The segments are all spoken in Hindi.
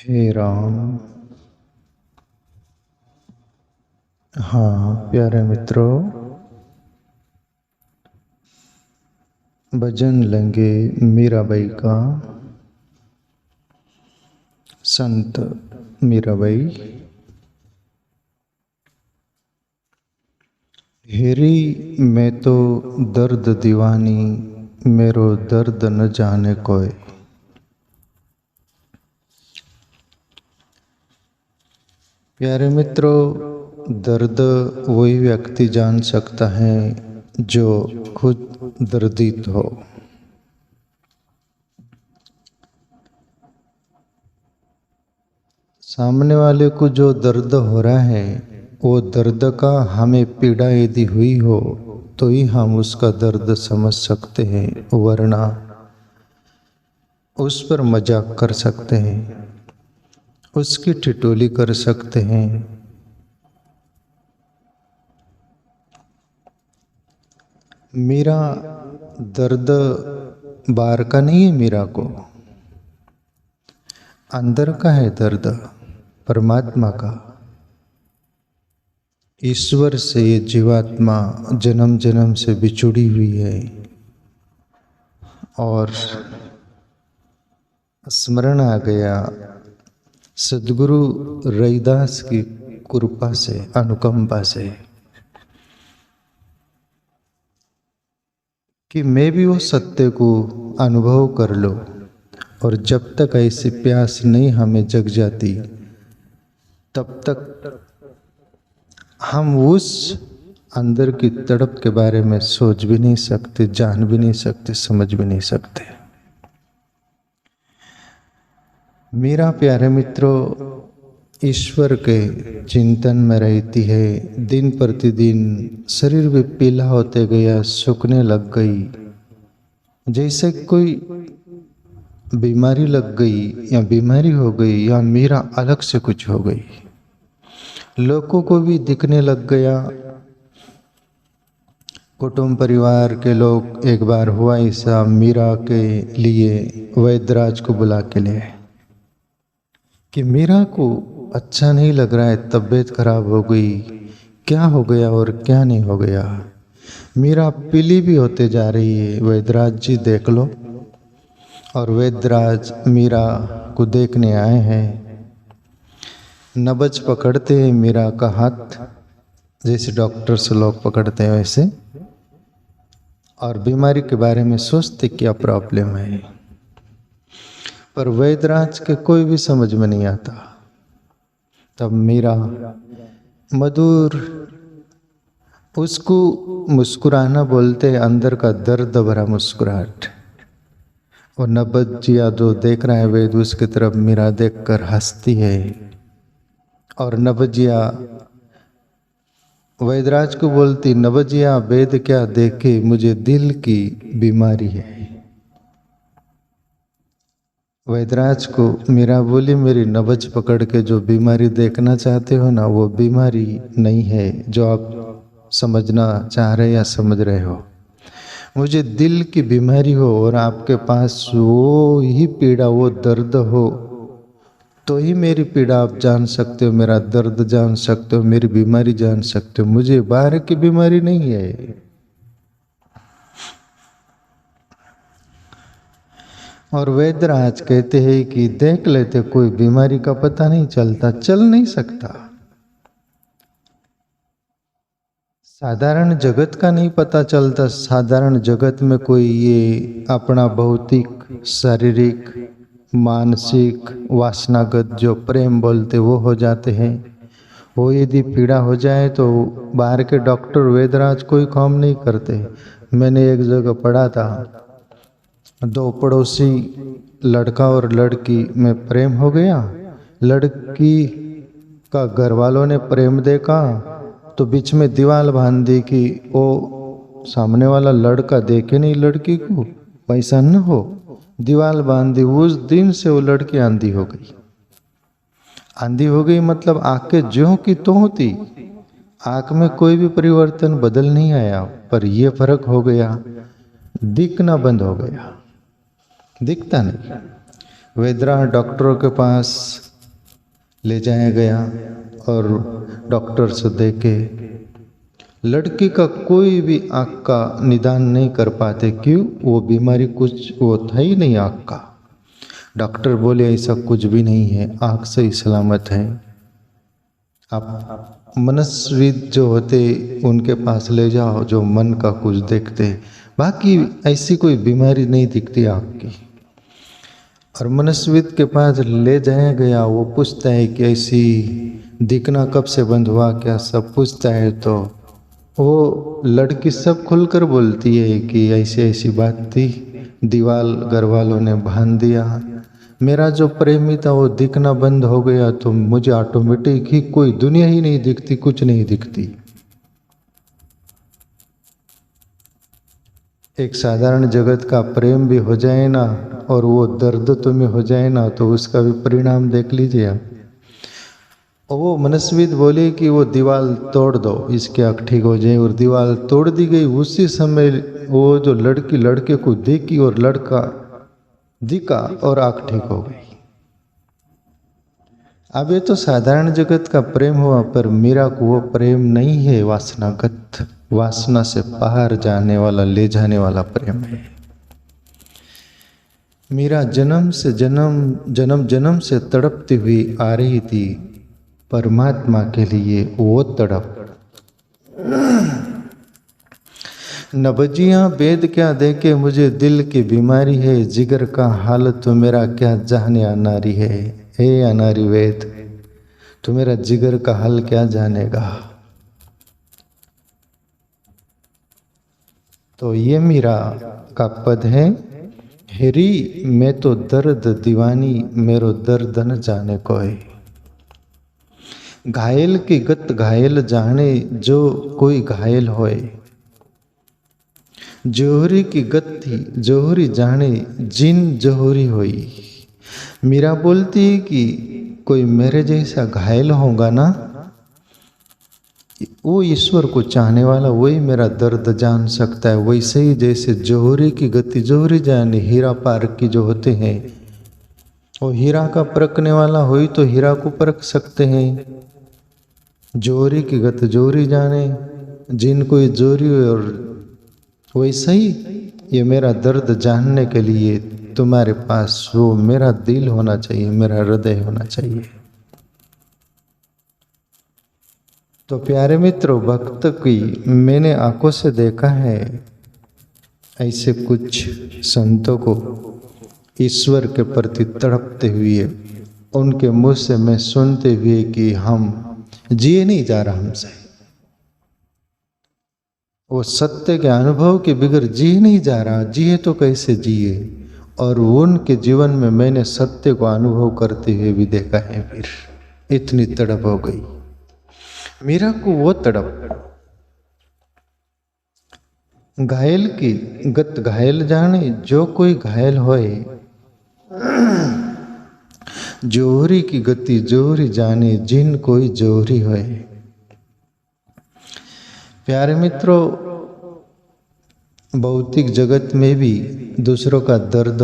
हे राम। हाँ प्यारे मित्रों, भजन लेंगे मीराबाई का। संत मीराबाई। हेरी मैं तो दर्द दीवानी, मेरो दर्द न जाने कोई। प्यारे मित्रों, दर्द वही व्यक्ति जान सकता है जो खुद दर्दित हो। सामने वाले को जो दर्द हो रहा है, वो दर्द का हमें पीड़ा यदि हुई हो तो ही हम उसका दर्द समझ सकते हैं, वरना उस पर मजाक कर सकते हैं, उसकी ठिठोली कर सकते हैं। मेरा दर्द बाहर का नहीं है, मेरा को अंदर का है दर्द, परमात्मा का। ईश्वर से ये जीवात्मा जन्म जन्म से बिछुड़ी हुई है और स्मरण आ गया सद्गुरु रैदास की कृपा से, अनुकंपा से, कि मैं भी वो सत्य को अनुभव कर लो। और जब तक ऐसी प्यास नहीं हमें जग जाती, तब तक हम उस अंदर की तड़प के बारे में सोच भी नहीं सकते, जान भी नहीं सकते, समझ भी नहीं सकते। मेरा प्यारे मित्रों, ईश्वर के चिंतन में रहती है। दिन प्रतिदिन शरीर भी पीला होते गया, सूखने लग गई। जैसे कोई बीमारी लग गई या बीमारी हो गई या मेरा अलग से कुछ हो गई। लोगों को भी दिखने लग गया। कुटुंब परिवार के लोग, एक बार हुआ ऐसा, मीरा के लिए वैद्यराज को बुला के ले कि मीरा को अच्छा नहीं लग रहा है, तबीयत खराब हो गई, क्या हो गया और क्या नहीं हो गया। मीरा पीली भी होते जा रही है, वैद्यराज जी देख लो। और वैद्यराज मीरा को देखने आए हैं। नब्ज पकड़ते हैं मीरा का हाथ, जैसे डॉक्टर से लोग पकड़ते हैं वैसे, और बीमारी के बारे में सोचते क्या प्रॉब्लम है। पर वैद्यराज के कोई भी समझ में नहीं आता। तब मीरा मधुर उसको मुस्कुराना बोलते, अंदर का दर्द भरा मुस्कुराहट। और नब्जिया जो देख रहा है वैद्य, उसकी तरफ मीरा देखकर हंसती है। और नब्जिया वैद्यराज को बोलती, नब्जिया वेद क्या देखे, मुझे दिल की बीमारी है। वैद्यराज को मीरा बोली, मेरी नब्ज पकड़ के जो बीमारी देखना चाहते हो ना, वो बीमारी नहीं है जो आप समझना चाह रहे या समझ रहे हो। मुझे दिल की बीमारी हो और आपके पास वो ही पीड़ा, वो दर्द हो, तो ही मेरी पीड़ा आप जान सकते हो, मेरा दर्द जान सकते हो, मेरी बीमारी जान सकते हो। मुझे बाहर की बीमारी नहीं है। और वैद्यराज कहते हैं कि देख लेते, कोई बीमारी का पता नहीं चलता, चल नहीं सकता। साधारण जगत का नहीं पता चलता। साधारण जगत में कोई ये अपना भौतिक, शारीरिक, मानसिक, वासनागत जो प्रेम बोलते वो हो जाते हैं। वो यदि पीड़ा हो जाए तो बाहर के डॉक्टर वैद्यराज कोई काम नहीं करते। मैंने एक जगह पढ़ा था, दो पड़ोसी लड़का और लड़की में प्रेम हो गया। लड़की का घर वालों ने प्रेम देखा तो बीच में दीवार बांध दी कि वो सामने वाला लड़का देखे नहीं लड़की को, वैसा न हो। दीवार बांध दी। उस दिन से वो लड़की आंधी हो गई। आंधी हो गई मतलब आँख के ज्यों की त्यों थी। आँख में कोई भी परिवर्तन बदल नहीं आया, पर यह फर्क हो गया, दिखना बंद हो गया, दिखता नहीं। वैद्यराज डॉक्टरों के पास ले जाया गया और डॉक्टर से देखे। लड़की का कोई भी आँख का निदान नहीं कर पाते, क्यों? वो बीमारी कुछ वो था ही नहीं आँख का। डॉक्टर बोले ऐसा कुछ भी नहीं है, आँख सही सलामत है। आप मनस्विद जो होते उनके पास ले जाओ, जो मन का कुछ देखते, बाकी ऐसी कोई बीमारी नहीं दिखती आँख की। और मनस्विद के पास ले जाया गया। वो पूछता है कि ऐसी दिखना कब से बंद हुआ, क्या सब पूछता है। तो वो लड़की सब खुलकर बोलती है कि ऐसी ऐसी बात थी, दीवाल घर वालों ने बांध दिया, मेरा जो प्रेमी था वो दिखना बंद हो गया, तो मुझे ऑटोमेटिक ही कोई दुनिया ही नहीं दिखती, कुछ नहीं दिखती। एक साधारण जगत का प्रेम भी हो जाए ना और वो दर्द तुम्हें हो जाए ना, तो उसका भी परिणाम देख लीजिए आप। और वो मनस्विद बोले कि वो दीवार तोड़ दो, इसके आँख ठीक हो जाए। और दीवार तोड़ दी गई। उसी समय वो जो लड़की लड़के को देखी और लड़का दिखा और आँख ठीक हो गई। अब ये तो साधारण जगत का प्रेम हुआ, पर मीरा को वो प्रेम नहीं है, वासनागत, वासना से बाहर जाने वाला, ले जाने वाला प्रेम है। मीरा जन्म से जन्म से तड़पती हुई आ रही थी परमात्मा के लिए। वो तड़प नबजियाँ वेद क्या देखे मुझे, दिल की बीमारी है, जिगर का हाल तो मेरा क्या जाने अनारी है। हे अनारी वेद, तू मेरा जिगर का हाल क्या जानेगा। तो ये मीरा का पद है, हेरी मैं तो दर्द दीवानी, मेरो दर्द न जाने कोई। घायल की गत घायल जाने, जो कोई घायल होए। जोहरी की गत थी जोहरी जाने, जिन जोहरी होई। मीरा बोलती है कि कोई मेरे जैसा घायल होगा ना, वो ईश्वर को चाहने वाला वही मेरा दर्द जान सकता है। वैसे ही जैसे जोहरी की गति जोहरी जाने, हीरा पार्क की जो होते हैं, वो हीरा का परखने वाला हुई तो हीरा को परख सकते हैं। जोहरी की गति जोहरी जाने, जिन कोई जोरी। और वैसे ही ये मेरा दर्द जानने के लिए तुम्हारे पास वो मेरा दिल होना चाहिए, मेरा हृदय होना चाहिए। तो प्यारे मित्रों, भक्त की मैंने आंखों से देखा है ऐसे कुछ संतों को ईश्वर के प्रति तड़पते हुए, उनके मुंह से मैं सुनते हुए कि हम जिए नहीं जा रहा हमसे, वो सत्य के अनुभव के बगैर जी नहीं जा रहा, जिए तो कैसे जिए। और उनके जीवन में मैंने सत्य को अनुभव करते हुए भी देखा है। फिर इतनी तड़प हो गई मीरा को। वो तड़प घायल की गत घायल जाने, जो कोई घायल होए। जोहरी की गति जोहरी जाने, जिन कोई जोहरी होए। प्यारे मित्रों, भौतिक जगत में भी दूसरों का दर्द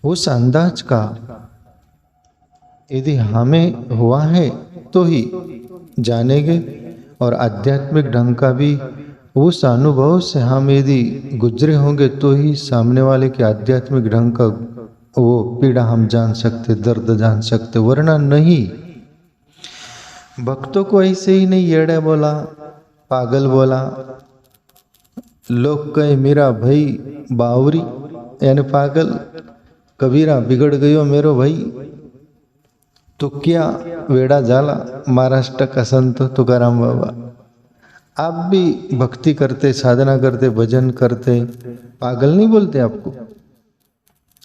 उस अंदाज का यदि हमें हुआ है तो ही जानेंगे, और आध्यात्मिक ढंग का भी उस अनुभव से हम यदि गुजरे होंगे तो ही सामने वाले के आध्यात्मिक ढंग का वो पीड़ा हम जान सकते, दर्द जान सकते, वरना नहीं। भक्तों को ऐसे ही नहीं येड़ा बोला, पागल बोला। लोग कहे मेरा भाई बावरी यानी पागल, कबीरा बिगड़ गयो मेरो भाई। तो क्या वेड़ा जाला महाराष्ट्र का संत तुकाराम बाबा। आप भी भक्ति करते, साधना करते, भजन करते, पागल नहीं बोलते आपको?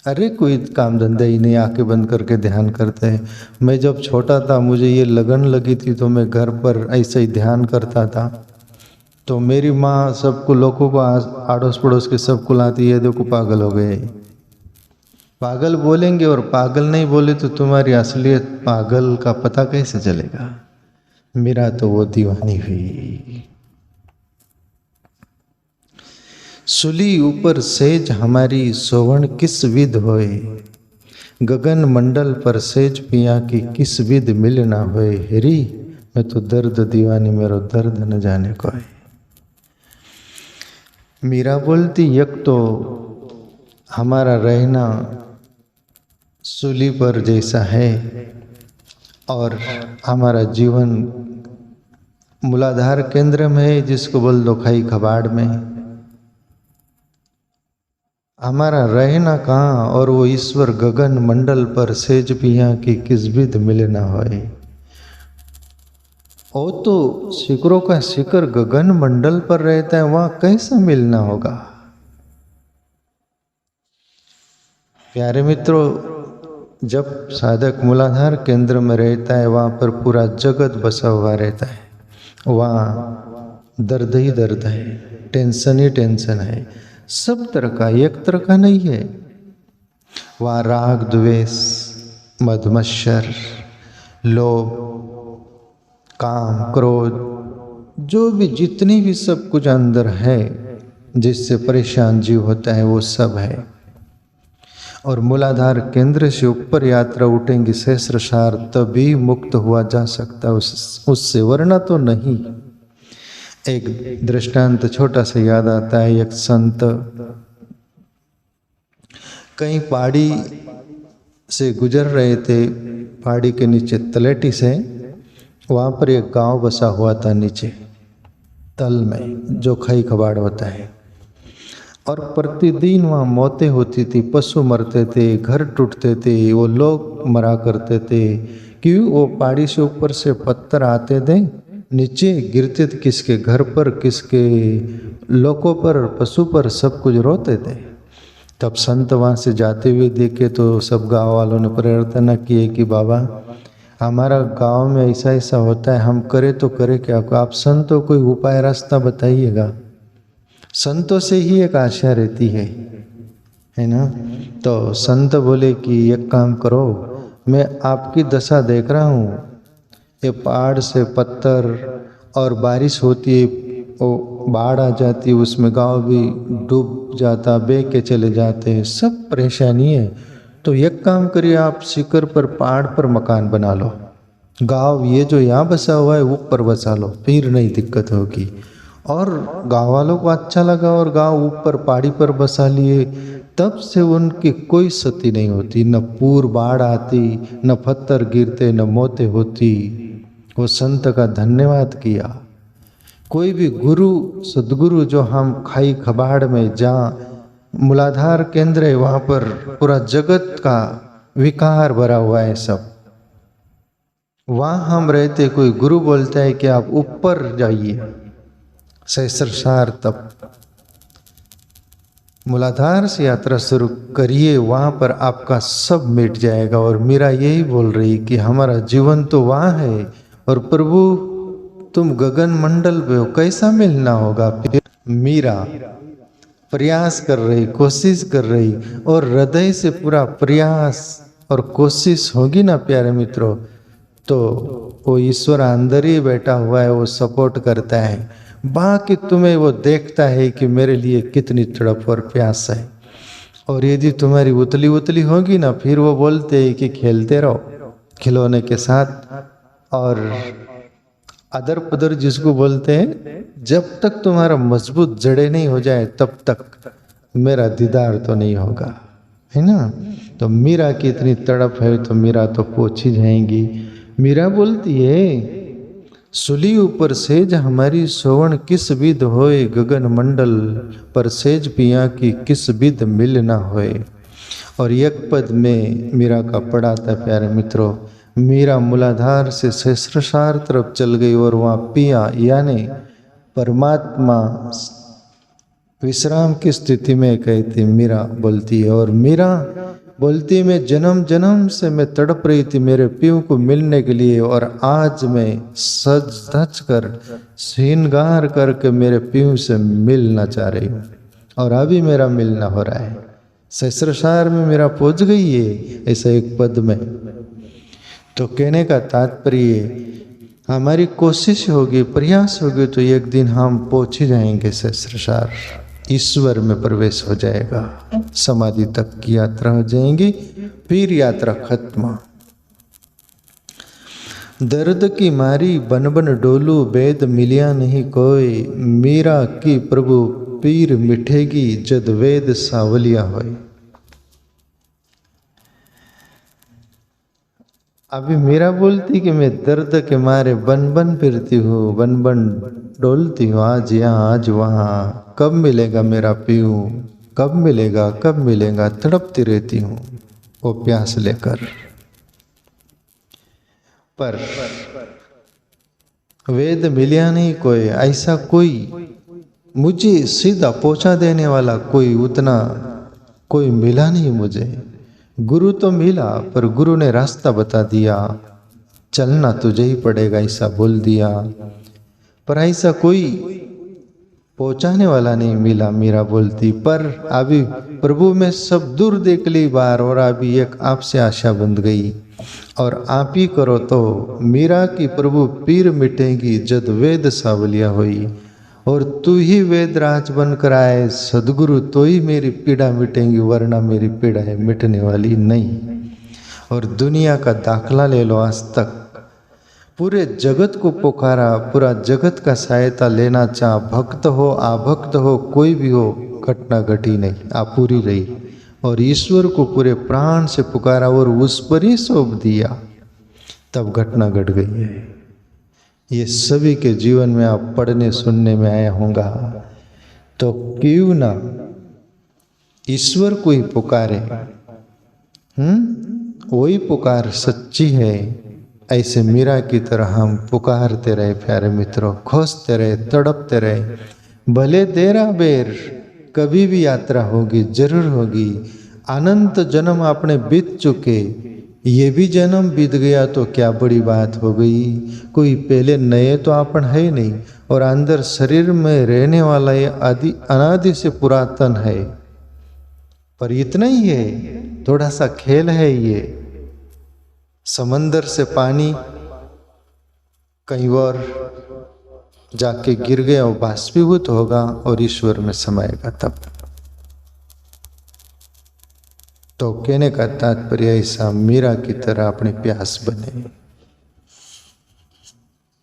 अरे कोई काम धंधा ही नहीं, आंखें बंद करके ध्यान करते हैं। मैं जब छोटा था, मुझे ये लगन लगी थी, तो मैं घर पर ऐसे ही ध्यान करता था। तो मेरी माँ सबको, लोगों को, आड़ोस पड़ोस के सबको लाती है, देखो पागल हो गए। पागल बोलेंगे और पागल नहीं बोले तो तुम्हारी असलियत पागल का पता कैसे चलेगा। मेरा तो वो दीवानी हुई। सुली ऊपर सेज हमारी, सोवण किस विध होए। गगन मंडल पर सेज पिया की किस विध मिल ना होए। हेरी मैं तो दर्द दीवानी मेरो दर्द न जाने को है। मीरा बोलती एक तो हमारा रहना सूली पर जैसा है और हमारा जीवन मूलाधार केंद्र में है, जिसको बोल दो खाई खबाड़ में। हमारा रहना कहाँ और वो ईश्वर गगन मंडल पर सेज पिया की किस विध मिले ना होए। वो तो शिखरों का शिखर गगन मंडल पर रहता है, वहां कैसा मिलना होगा। प्यारे मित्रों, जब साधक मूलाधार केंद्र में रहता है वहां पर पूरा जगत बसा हुआ रहता है। वहां दर्द ही दर्द है, टेंशन ही टेंशन है, सब तरह का, एक तरह का नहीं है। वहां राग द्वेष मदमत्सर लोभ काम क्रोध जो भी जितनी भी सब कुछ अंदर है जिससे परेशान जीव होता है वो सब है। और मूलाधार केंद्र से ऊपर यात्रा उठेंगी सहस्त्रसार, तभी मुक्त हुआ जा सकता है उससे, वरना तो नहीं। एक दृष्टांत छोटा सा याद आता है। एक संत कहीं पहाड़ी से गुजर रहे थे, पहाड़ी के नीचे तलेटी से, वहाँ पर एक गांव बसा हुआ था नीचे तल में, जो खाई खबाड़ होता है। और प्रतिदिन वहाँ मौतें होती थी, पशु मरते थे, घर टूटते थे, वो लोग मरा करते थे। क्यों? वो पहाड़ी से ऊपर से पत्थर आते थे, नीचे गिरते थे, किसके घर पर, किसके लोगों पर, पशु पर, सब कुछ रोते थे। तब संत वहाँ से जाते हुए देखे तो सब गांव वालों ने प्रार्थना किए कि बाबा हमारा गांव में ऐसा ऐसा होता है, हम करें तो करें क्या, आप संतों कोई उपाय रास्ता बताइएगा। संतों से ही एक आशा रहती है ना। तो संत बोले कि एक काम करो, मैं आपकी दशा देख रहा हूँ, ये पहाड़ से पत्थर और बारिश होती है, वो बाढ़ आ जाती है, उसमें गांव भी डूब जाता, बह के चले जाते हैं, सब परेशानी है। तो एक काम करिए, आप शिखर पर पहाड़ पर मकान बना लो, गांव ये जो यहाँ बसा हुआ है ऊपर बसा लो, फिर नहीं दिक्कत होगी। और गांव वालों को अच्छा लगा और गांव ऊपर पहाड़ी पर बसा लिए। तब से उनकी कोई क्षति नहीं होती, न पूर बाढ़ आती, न पत्थर गिरते, न मौतें होती। वो संत का धन्यवाद किया। कोई भी गुरु सदगुरु जो हम खाई खबाड़ में, जहाँ मूलाधार केंद्र है वहाँ पर पूरा जगत का विकार भरा हुआ है सब, वहाँ हम रहते, कोई गुरु बोलता है कि आप ऊपर जाइए सहस्त्रसार, तब मूलाधार से यात्रा शुरू करिए, वहाँ पर आपका सब मिट जाएगा। और मीरा यही बोल रही कि हमारा जीवन तो वहाँ है और प्रभु तुम गगन मंडल पे हो, कैसा मिलना होगा। फिर मीरा प्रयास कर रही, कोशिश कर रही, और हृदय से पूरा प्रयास और कोशिश होगी ना प्यारे मित्रों, तो वो ईश्वर अंदर ही बैठा हुआ है, वो सपोर्ट करता है। बाकी तुम्हें वो देखता है कि मेरे लिए कितनी तड़प और प्यास है। और यदि तुम्हारी उतली उतली होगी ना, फिर वो बोलते हैं कि खेलते रहो खिलौने के साथ। और अदर पुदर जिसको बोलते हैं, जब तक तुम्हारा मजबूत जड़े नहीं हो जाए तब तक मेरा दीदार तो नहीं होगा, है ना। तो मीरा की इतनी तड़प है तो मीरा तो पोछी जाएंगी। मीरा बोलती है, सुली ऊपर सेज हमारी सोवण किस विध होए, गगन मंडल पर सेज पिया की किस विध मिल ना होए। और एक पद में मीरा का पड़ा था प्यारे मित्रों, मीरा मूलाधार से सहस्त्रसार तरफ चल गई और वहाँ पिया यानी परमात्मा विश्राम की स्थिति में कहती मीरा बोलती है। और मीरा बोलती है, मैं जन्म जन्म से मैं तड़प रही थी मेरे पीऊ को मिलने के लिए, और आज मैं सज धज कर श्रृंगार करके मेरे पीऊ से मिलना चाह रही हूँ, और अभी मेरा मिलना हो रहा है। सहस्त्रसार में मेरा पहुँच गई है, ऐसा एक पद में। तो कहने का तात्पर्य, हमारी कोशिश होगी, प्रयास होगी, तो एक दिन हम पहुँच ही जाएंगे सहस्त्रसार। ईश्वर में प्रवेश हो जाएगा, समाधि तक की यात्रा हो जाएगी, फिर यात्रा खत्म। दर्द की मारी बन बन डोलू, वेद मिलिया नहीं कोई, मीरा की प्रभु पीर मिठेगी, जद वेद सावलिया होए। अभी मीरा बोलती कि मैं दर्द के मारे बन बन फिरती हूँ, बन बन डोलती हूँ, आज यहाँ आज वहाँ, कब मिलेगा मेरा पीऊ, कब मिलेगा कब मिलेगा, तड़पती रहती हूँ वो प्यास लेकर। पर वेद मिलिया नहीं कोई, ऐसा कोई मुझे सीधा पहुंचा देने वाला कोई उतना कोई मिला नहीं मुझे। गुरु तो मिला, पर गुरु ने रास्ता बता दिया, चलना तुझे ही पड़ेगा ऐसा बोल दिया, पर ऐसा कोई पहुंचाने वाला नहीं मिला। मीरा बोलती, पर अभी प्रभु में सब दूर देख ली बार, और अभी एक आपसे आशा बंध गई, और आप ही करो तो मीरा की प्रभु पीर मिटेगी, जद वेद सावलिया हुई। और तू ही वेद राज बनकर आए सदगुरु, तो ही मेरी पीड़ा मिटेंगी, वरना मेरी पीड़ा है मिटने वाली नहीं। और दुनिया का दाखला ले लो, आज तक पूरे जगत को पुकारा, पूरा जगत का सहायता लेना चाह, भक्त हो अभक्त हो कोई भी हो, घटना घटी नहीं, अपूरी रही। और ईश्वर को पूरे प्राण से पुकारा और उस पर ही सौंप दिया, तब घटना घट गई है। ये सभी के जीवन में आप पढ़ने सुनने में आया होगा, तो क्यों ना ईश्वर को ही पुकारे। वही पुकार सच्ची है। ऐसे मीरा की तरह हम पुकारते रहे प्यारे मित्रों, खोजते रहे, तड़पते रहे। भले देरा बेर कभी भी यात्रा होगी, जरूर होगी। अनंत जन्म आपने बीत चुके, ये भी जन्म बीत गया तो क्या बड़ी बात हो गई। कोई पहले नए तो आपन है नहीं, और अंदर शरीर में रहने वाला ये आदि अनादि से पुरातन है। पर इतना ही है, थोड़ा सा खेल है ये। समंदर से पानी कहीं और जाके गिर गया, वो बाष्पीभूत होगा और ईश्वर में समाएगा तब। तो कहने का तात्पर्य ऐसा, मीरा की तरह अपनी प्यास बने।